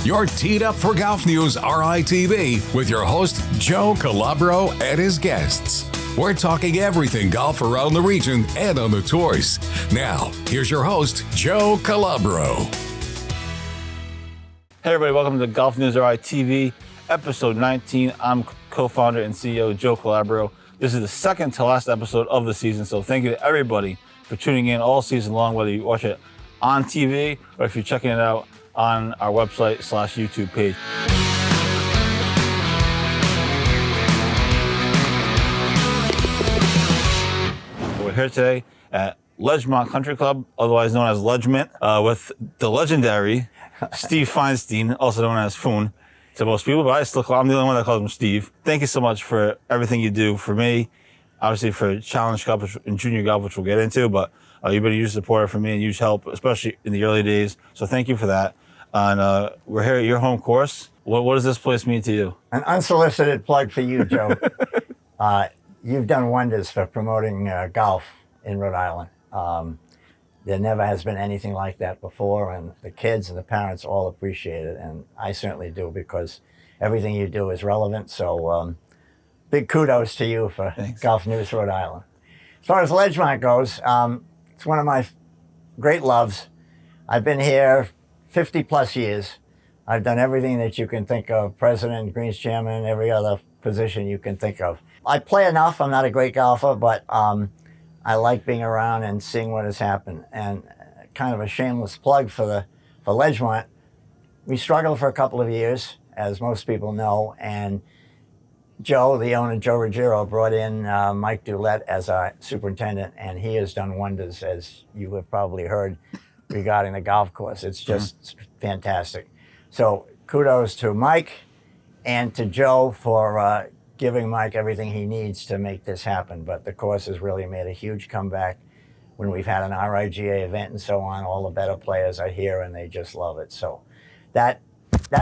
You're teed up for Golf News RI TV with your host, Joe Calabro, and his guests. We're talking everything golf around the region and on the tours. Now, here's your host, Joe Calabro. Hey everybody, welcome to GolfNewsRI TV, episode 19. I'm co-founder and CEO Joe Calabro. This is the second to last episode of the season, so thank you to everybody for tuning in all season long, whether you watch it on TV or if you're checking it out on our website / YouTube page. We're here today at Ledgemont Country Club, otherwise known as Ledgement, with the legendary Steve Feinstein, also known as Foon to most people, but I'm the only one that calls him Steve. Thank you so much for everything you do for me, obviously for Challenge Cup and Junior Golf, which we'll get into, but you've been a huge supporter for me and huge help, especially in the early days. So thank you for that. And we're here at your home course. What does this place mean to you? An unsolicited plug for you, Joe. You've done wonders for promoting golf in Rhode Island. There never has been anything like that before, and the kids and the parents all appreciate it, and I certainly do, because everything you do is relevant. So big kudos to you for Thanks. Golf News Rhode Island. As far as Ledgemont goes, it's one of my great loves. I've been here 50 plus years. I've done everything that you can think of, president, greens chairman, every other position you can think of. I play enough. I'm not a great golfer, but I like being around and seeing what has happened. And kind of a shameless plug for Ledgemont. We struggled for a couple of years, as most people know, and Joe, the owner, Joe Ruggiero, brought in Mike Dulett as our superintendent, and he has done wonders, as you have probably heard, regarding the golf course. It's just fantastic. So kudos to Mike and to Joe for giving Mike everything he needs to make this happen. But the course has really made a huge comeback when we've had an RIGA event and so on. All the better players are here and they just love it. So that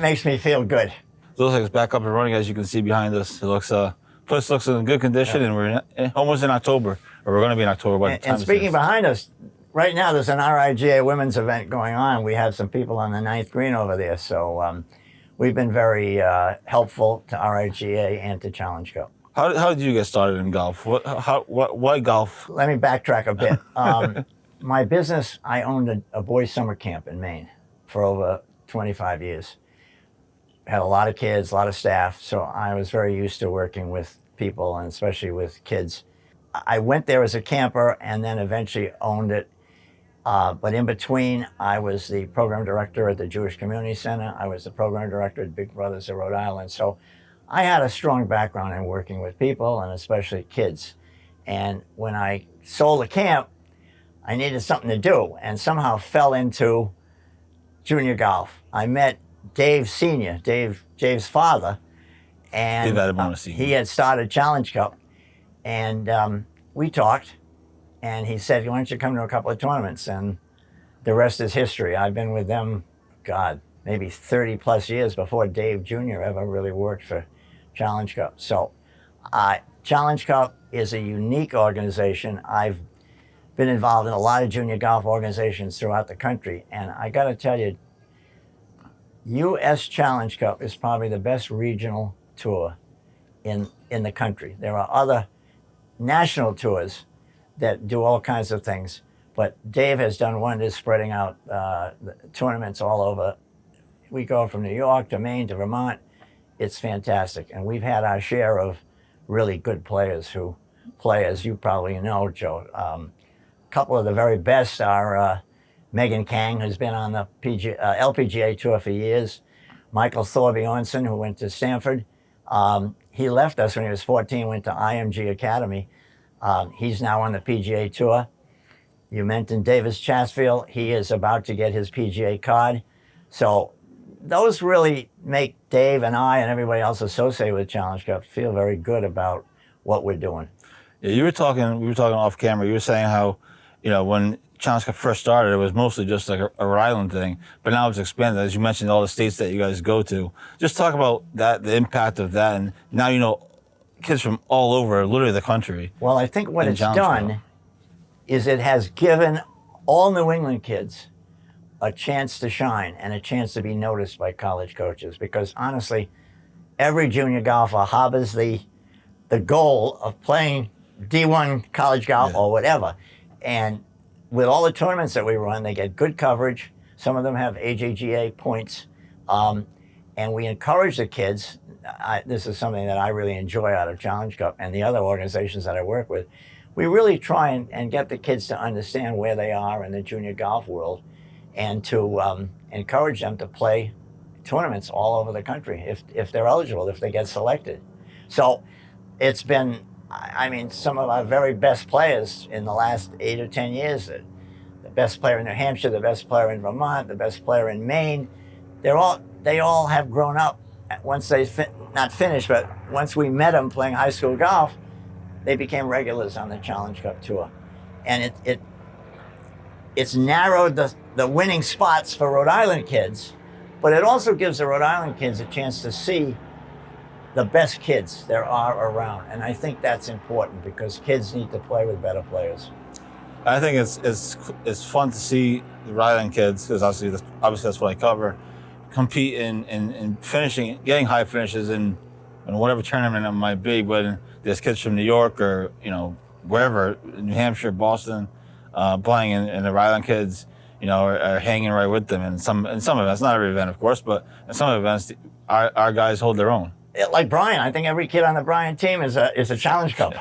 makes me feel good. It looks like it's back up and running, as you can see behind us. It looks, place looks in good condition, and we're almost in October, or we're going to be in October by the time. And speaking behind us, right now there's an RIGA women's event going on. We have some people on the 9th green over there. So we've been very helpful to RIGA and to Challenge Cup. How did you get started in golf? Why golf? Let me backtrack a bit. My business, I owned a boys' summer camp in Maine for over 25 years. Had a lot of kids, a lot of staff, so I was very used to working with people, and especially with kids. I went there as a camper and then eventually owned it. But in between, I was the program director at the Jewish Community Center. I was the program director at Big Brothers of Rhode Island. So I had a strong background in working with people, and especially kids. And when I sold the camp, I needed something to do, and somehow fell into junior golf. I met Dave Sr., Dave's father, and he had started Challenge Cup. And we talked, and he said, why don't you come to a couple of tournaments? And the rest is history. I've been with them, maybe 30 plus years before Dave Jr. ever really worked for Challenge Cup. So Challenge Cup is a unique organization. I've been involved in a lot of junior golf organizations throughout the country, and I got to tell you, U.S. Challenge Cup is probably the best regional tour in the country. There are other national tours that do all kinds of things, but Dave has done wonders spreading out the tournaments all over. We go from New York to Maine to Vermont. It's fantastic, and we've had our share of really good players who play, as you probably know, Joe. A couple of the very best are Megan Kang, who's been on the LPGA Tour for years. Michael Thorbjornsen, who went to Stanford. He left us when he was 14, went to IMG Academy. He's now on the PGA Tour. You mentioned Davis Chasfield. He is about to get his PGA card. So those really make Dave and I and everybody else associated with Challenge Cup feel very good about what we're doing. Yeah, we were talking off camera. You were saying how, when Challenge Cup first started, it was mostly just like a Rhode Island thing, but now it's expanded. As you mentioned, all the states that you guys go to. Just talk about that, the impact of that, and now kids from all over, literally the country. Well, I think what it's done is it has given all New England kids a chance to shine and a chance to be noticed by college coaches, because honestly, every junior golfer harbors the goal of playing D1 college golf or whatever. And with all the tournaments that we run, they get good coverage. Some of them have AJGA points. And we encourage the kids. This is something that I really enjoy out of Challenge Cup and the other organizations that I work with. We really try and get the kids to understand where they are in the junior golf world, and to encourage them to play tournaments all over the country if they're eligible, if they get selected. So it's been, I mean, some of our very best players in the last 8 or 10 years, the best player in New Hampshire, the best player in Vermont, the best player in Maine, they all have grown up. Once they not finished, but once we met them playing high school golf, they became regulars on the Challenge Cup tour. And it's narrowed the winning spots for Rhode Island kids, but it also gives the Rhode Island kids a chance to see the best kids there are around. And I think that's important, because kids need to play with better players. I think it's fun to see the Rhode Island kids, because obviously that's what I cover, compete in finishing, getting high finishes in whatever tournament it might be. When there's kids from New York or wherever, New Hampshire, Boston, playing, and the Rhode Island kids are hanging right with them. And some events, not every event of course, but in some events our guys hold their own. Like Brian, I think every kid on the Brian team is a Challenge Cup.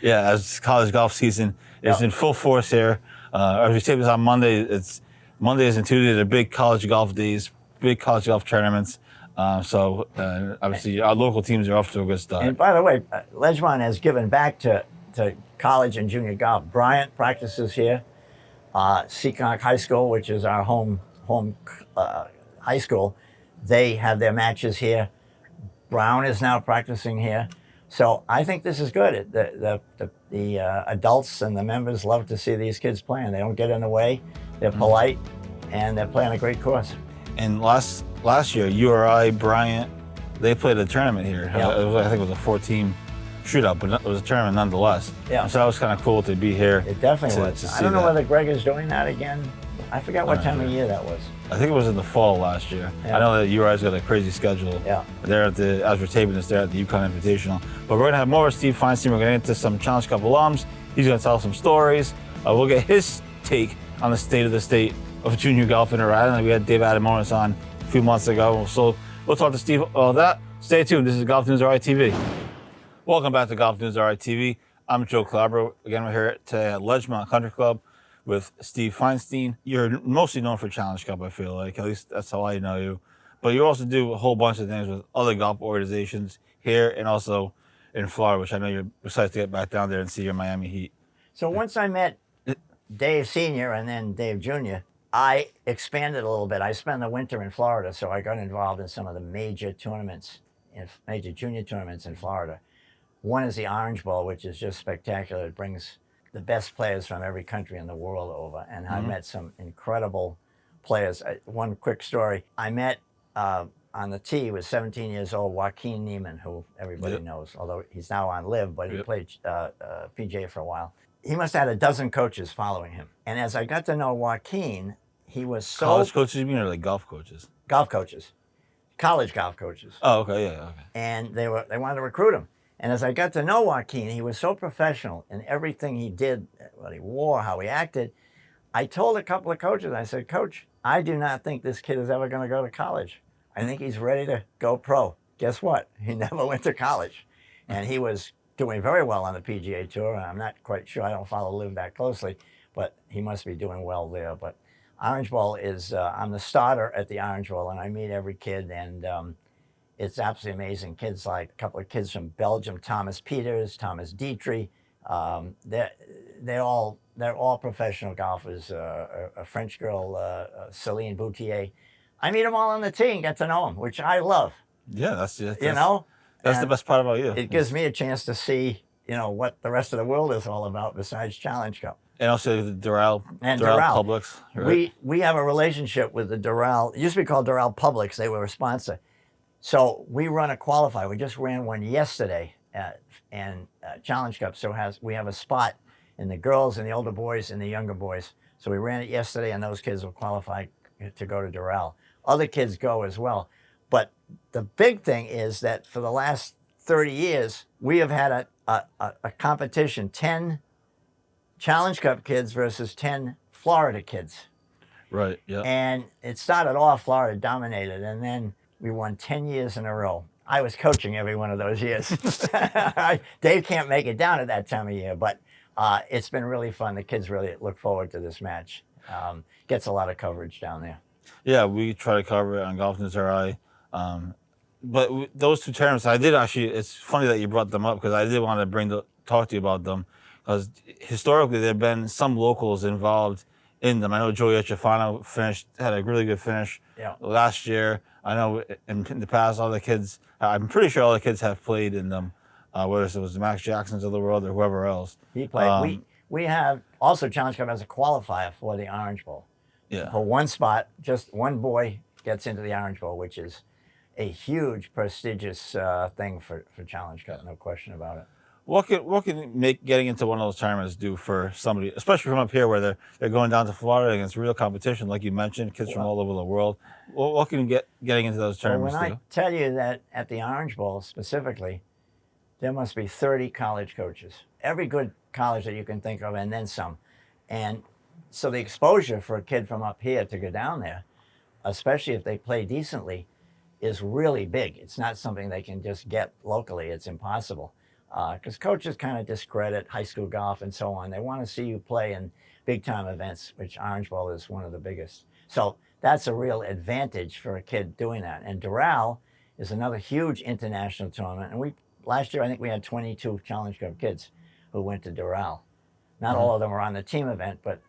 Yeah, as college golf season is in full force here. As we tape this on Monday, it's Mondays and Tuesdays are big college golf days, big college golf tournaments. So obviously our local teams are off to a good start. And by the way, Ledgemont has given back to college and junior golf. Bryant practices here. Seekonk High School, which is our home high school, they have their matches here. Brown is now practicing here. So I think this is good. The adults and the members love to see these kids playing. They don't get in the way. They're polite, and they're playing a great course. And last year, URI, Bryant, they played a tournament here. Yeah. I think it was a 4-team shootout, but it was a tournament nonetheless. Yeah. So that was kind of cool to be here. It definitely was. I don't know whether Greg is doing that again. I forgot what time of year that was. I think it was in the fall last year. Yeah. I know that URI's got a crazy schedule. Yeah. They're as we're taping this, they're at the Yukon Invitational. But we're going to have more with Steve Feinstein. We're going to get into some Challenge Cup alums. He's going to tell some stories. We'll get his take on the state of junior golf in Rhode Island. We had Dave Adamonis on a few months ago. So we'll talk to Steve about that. Stay tuned. This is GolfNewsRI TV. Welcome back to GolfNewsRI TV. I'm Joe Calabro. Again, we're here today at Ledgemont Country Club with Steve Feinstein. You're mostly known for Challenge Cup, I feel like. At least that's how I know you. But you also do a whole bunch of things with other golf organizations here and also in Florida, which I know you're excited to get back down there and see your Miami Heat. So once I met Dave Sr. and then Dave Jr., I expanded a little bit. I spent the winter in Florida, so I got involved in some of the major tournaments, major junior tournaments in Florida. One is the Orange Bowl, which is just spectacular. It brings the best players from every country in the world over, and I met some incredible players. One quick story: I met on the tee was 17 years old Joaquin Neiman, who everybody knows, although he's now on LIV, but he played PGA for a while. He must have had a dozen coaches following him, and as I got to know Joaquin, he was so college coaches, you mean, or like golf coaches? Golf coaches, college golf coaches. Oh, okay, yeah, okay. And they wanted to recruit him. And as I got to know Joaquin, he was so professional in everything he did, what he wore, how he acted. I told a couple of coaches, I said, Coach, I do not think this kid is ever going to go to college. I think he's ready to go pro. Guess what? He never went to college. And he was doing very well on the PGA Tour. I'm not quite sure. I don't follow LIV that closely, but he must be doing well there. But Orange Bowl is, I'm the starter at the Orange Bowl, and I meet every kid, and it's absolutely amazing. Kids like a couple of kids from Belgium, Thomas Peters, Thomas Dietrich. They're all professional golfers. A French girl, Céline Boutier. I meet them all on the tee and get to know them, which I love. Yeah, that's the best part about you. It gives me a chance to see, what the rest of the world is all about besides Challenge Cup. And also the Doral Publix. Right? We have a relationship with the Doral. It used to be called Doral Publix. They were a sponsor. So we run a qualifier. We just ran one yesterday and Challenge Cup. So we have a spot in the girls and the older boys and the younger boys So we ran it yesterday, and those kids will qualify to go to Doral. Other kids go as well. But the big thing is that for the last 30 years, we have had a competition, 10 Challenge Cup kids versus 10 Florida kids. Right, yeah. And it started off, Florida dominated, and then we won 10 years in a row. I was coaching every one of those years. Dave can't make it down at that time of year, but it's been really fun. The kids really look forward to this match. Gets a lot of coverage down there. Yeah, we try to cover it on GolfNewsRI. But those two tournaments, I did actually, it's funny that you brought them up because I did want to talk to you about them. Because historically, there have been some locals involved in them. I know Joey Echefano had a really good finish last year. I know in the past, all the kids, I'm pretty sure all the kids have played in them, whether it was the Max Jacksons of the world or whoever else. He played. We have also Challenge Cup as a qualifier for the Orange Bowl. Yeah. For one spot, just one boy gets into the Orange Bowl, which is a huge, prestigious thing for Challenge Cup, no question about it. What can getting into one of those tournaments do for somebody, especially from up here where they're going down to Florida against real competition, like you mentioned, kids from all over the world? What can getting into those tournaments do? When I tell you that at the Orange Bowl specifically, there must be 30 college coaches, every good college that you can think of, and then some. And so the exposure for a kid from up here to go down there, especially if they play decently, is really big. It's not something they can just get locally. It's impossible. Because coaches kind of discredit high school golf and so on. They want to see you play in big-time events, which Orange Bowl is one of the biggest. So that's a real advantage for a kid doing that. And Doral is another huge international tournament. And last year, I think we had 22 Challenge Cup kids who went to Doral. Not all of them were on the team event, but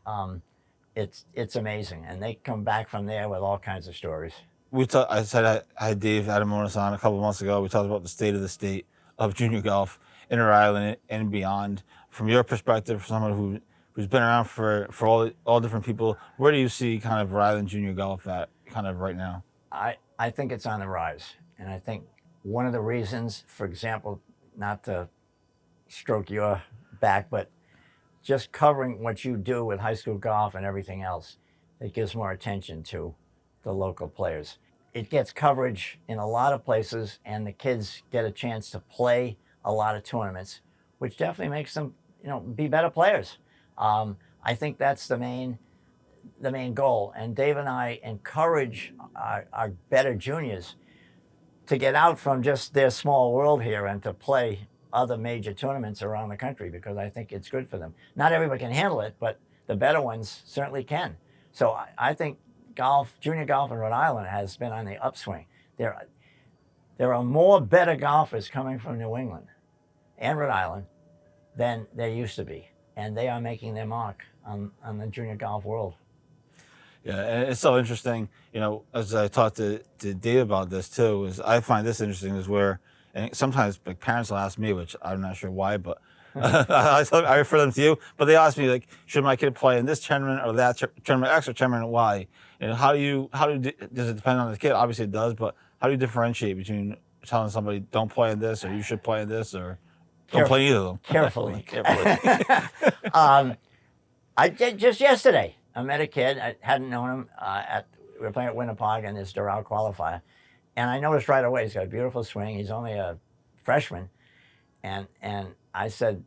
it's amazing. And they come back from there with all kinds of stories. I had Dave Adamonis on a couple of months ago. We talked about the state of junior golf in Rhode Island and beyond. From your perspective, for someone who's been around for all different people, where do you see kind of Rhode Island junior golf at kind of right now? I think it's on the rise. And I think one of the reasons, for example, not to stroke your back, but just covering what you do with high school golf and everything else, it gives more attention to the local players. It gets coverage in a lot of places, and the kids get a chance to play a lot of tournaments, which definitely makes them, be better players. I think that's the main goal. And Dave and I encourage our better juniors to get out from just their small world here and to play other major tournaments around the country, because I think it's good for them. Not everybody can handle it, but the better ones certainly can. So I think junior golf in Rhode Island has been on the upswing. There are more better golfers coming from New England and Rhode Island than there used to be, and they are making their mark on the junior golf world. Yeah, and it's so interesting, as I talked to Dave about this too, is I find this interesting is where, and sometimes parents will ask me, which I'm not sure why, but I refer them to you, but they ask me, like, should my kid play in this tournament or that tournament X or tournament Y? And does it depend on the kid? Obviously it does, but how do you differentiate between telling somebody don't play in this or you should play in this or don't play either of them? Carefully. I did just yesterday. I met a kid. I hadn't known him. We were playing at Winnapogue in this Doral qualifier, and I noticed right away he's got a beautiful swing. He's only a freshman, and I said,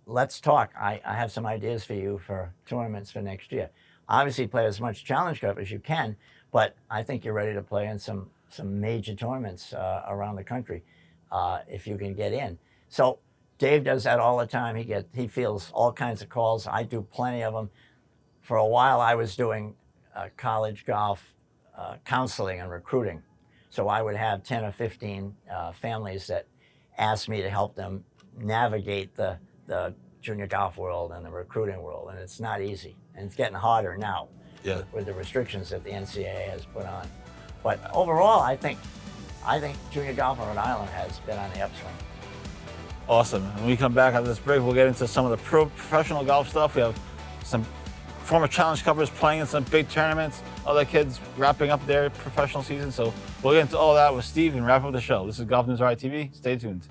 let's talk. I have some ideas for you for tournaments for next year. Obviously, play as much Challenge Cup as you can, but I think you're ready to play in some major tournaments around the country if you can get in. So Dave does that all the time. He fields all kinds of calls. I do plenty of them. For a while, I was doing college golf counseling and recruiting. So I would have 10 or 15 families that asked me to help them navigate the junior golf world and the recruiting world, and it's not easy, and it's getting harder now with the restrictions that the NCAA has put on. But overall, I think junior golf in Rhode Island has been on the upswing. Awesome. When we come back after this break, we'll get into some of the professional golf stuff. We have some former Challenge Cuppers playing in some big tournaments, other kids wrapping up their professional season. So we'll get into all that with Steve and wrap up the show. This is GolfNewsRI TV. Stay tuned.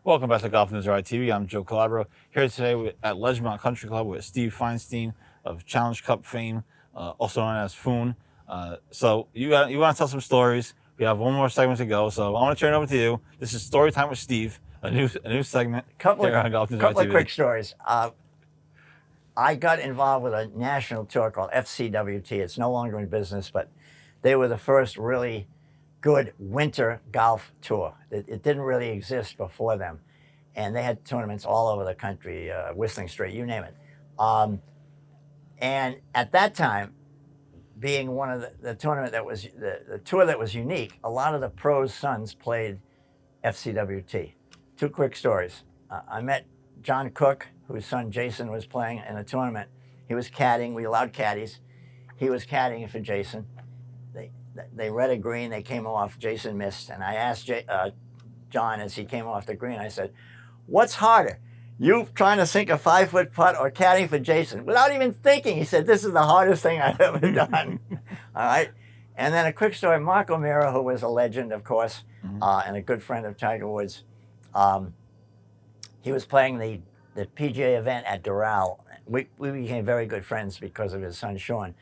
Welcome back to GolfNewsRI TV. I'm Joe Calabro, here today at Ledgemont Country Club with Steve Feinstein of Challenge Cup fame, also known as Foon. So you want to tell some stories. We have one more segment to go, so I want to turn it over to you. This is Story Time with Steve, a new segment couple here on GolfNewsRI couple TV. of quick stories. I got involved with a national tour called FCWT. It's no longer in business, but they were the first really good winter golf tour. It didn't really exist before them. And they had tournaments all over the country, Whistling Straits, you name it. And at that time, being one of the tournament that was the tour that was unique, a lot of the pros' sons played FCWT. Two quick stories. I met John Cook, whose son Jason was playing in a tournament. He was caddying. We allowed caddies. He was caddying for Jason. They read a green. They came off. Jason missed. And I asked John as he came off the green, I said, "What's harder, you trying to sink a 5-foot putt or caddying for Jason?" Without even thinking, he said, "This is the hardest thing I've ever done." All right. And then a quick story. Mark O'Meara, who was a legend, of course, and a good friend of Tiger Woods, he was playing the PGA event at Doral. We became very good friends because of his son, Sean.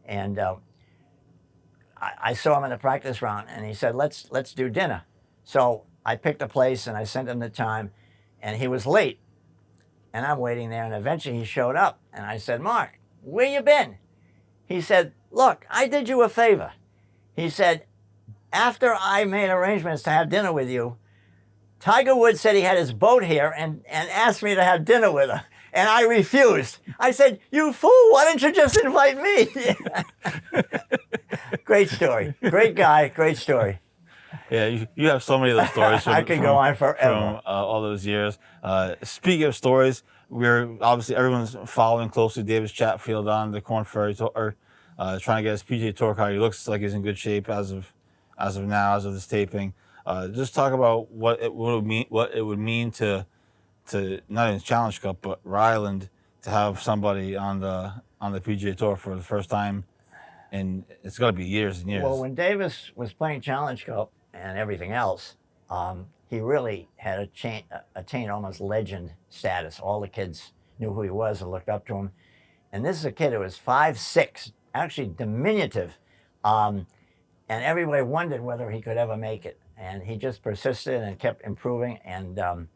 And I saw him in the practice round, and he said, let's do dinner. So I picked a place, and I sent him the time, and he was late. And I'm waiting there, and eventually he showed up. And I said, "Mark, where you been?" He said, "Look, I did you a favor." He said, "After I made arrangements to have dinner with you, Tiger Woods said he had his boat here and asked me to have dinner with her. And I refused." I said, "You fool, why didn't you just invite me?" Great story. Great guy. Great story. Yeah, you have so many of those stories. I could go on forever. From all those years. Speaking of stories, everyone's following closely Davis Chatfield on the Korn Ferry Tour, trying to get his PGA Tour card. He looks like he's in good shape as of now, as of this taping. Just talk about what it would mean to not even Challenge Cup, but Rhode Island, to have somebody on the PGA Tour for the first time, and it's got to be years and years. Well, when Davis was playing Challenge Cup and everything else, he really had attained almost legend status. All the kids knew who he was and looked up to him. And this is a kid who was 5'6", actually diminutive, and everybody wondered whether he could ever make it. And he just persisted and kept improving. And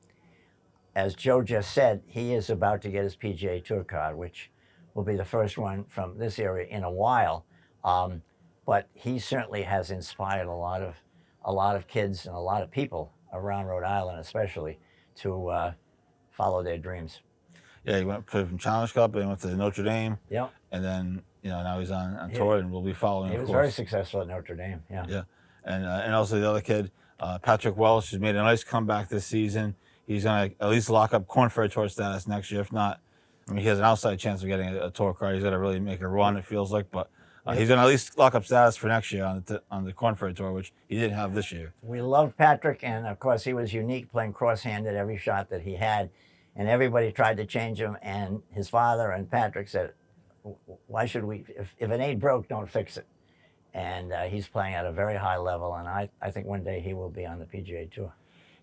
as Joe just said, he is about to get his PGA Tour card, which will be the first one from this area in a while. But he certainly has inspired a lot of kids and a lot of people around Rhode Island, especially, to follow their dreams. Yeah, he went from Challenge Cup and went to Notre Dame. Yeah. And then now he's on tour, and we'll be following. He was very successful at Notre Dame. Yeah. Yeah. And also the other kid, Patrick Welsh, has made a nice comeback this season. He's going to at least lock up Korn Ferry Tour status next year. If not, I mean, he has an outside chance of getting a tour card. He's got to really make a run, it feels like. But he's going to at least lock up status for next year on the Korn Ferry Tour, which he didn't have this year. We loved Patrick, and of course he was unique, playing cross-handed every shot that he had. And everybody tried to change him, and his father and Patrick said, "Why should we? If it ain't broke, don't fix it." And he's playing at a very high level, and I think one day he will be on the PGA Tour.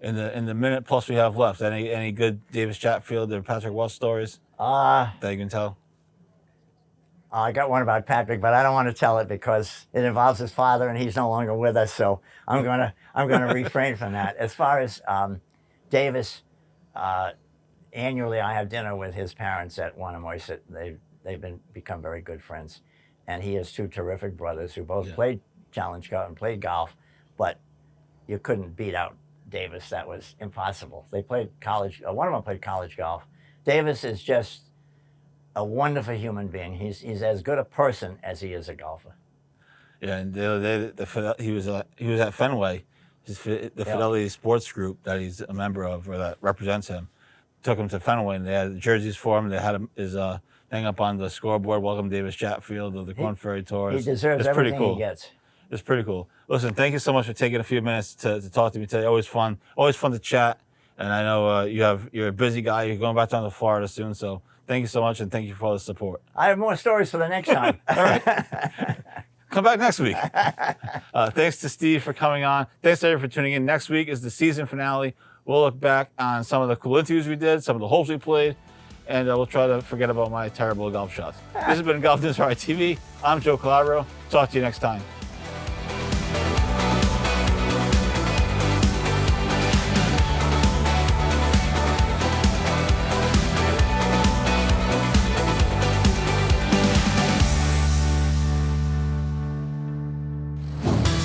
In the minute plus we have left, any good Davis Chatfield or Patrick Welsh stories that you can tell? I got one about Patrick, but I don't want to tell it because it involves his father, and he's no longer with us. So I'm gonna refrain from that. As far as Davis, annually I have dinner with his parents at Wannamoyset. They've become very good friends. And he has two terrific brothers who both played Challenge Cup and played golf, but you couldn't beat out Davis. That was impossible. They played college. One of them played college golf. Davis is just a wonderful human being. He's as good a person as he is a golfer. Yeah, and the other day he was at Fenway, the Fidelity Sports Group that he's a member of, or that represents him, took him to Fenway, and they had jerseys for him. They had his hang up on the scoreboard, "Welcome Davis Chatfield of the Korn Ferry Tour." He deserves everything he gets. It's pretty cool. Listen, thank you so much for taking a few minutes to talk to me today. Always fun to chat. And I know you're a busy guy. You're going back down to Florida soon, so thank you so much, and thank you for all the support. I have more stories for the next time. All right. Come back next week. Thanks to Steve for coming on. Thanks to everyone for tuning in. Next week is the season finale We'll look back on some of the cool interviews we did, some of the holes we played, and we'll try to forget about my terrible golf shots. This has been GolfNewsRI TV. I'm Joe Calabro. Talk to you next time.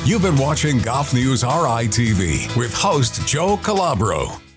You've been watching Golf News RI TV with host Joe Calabro.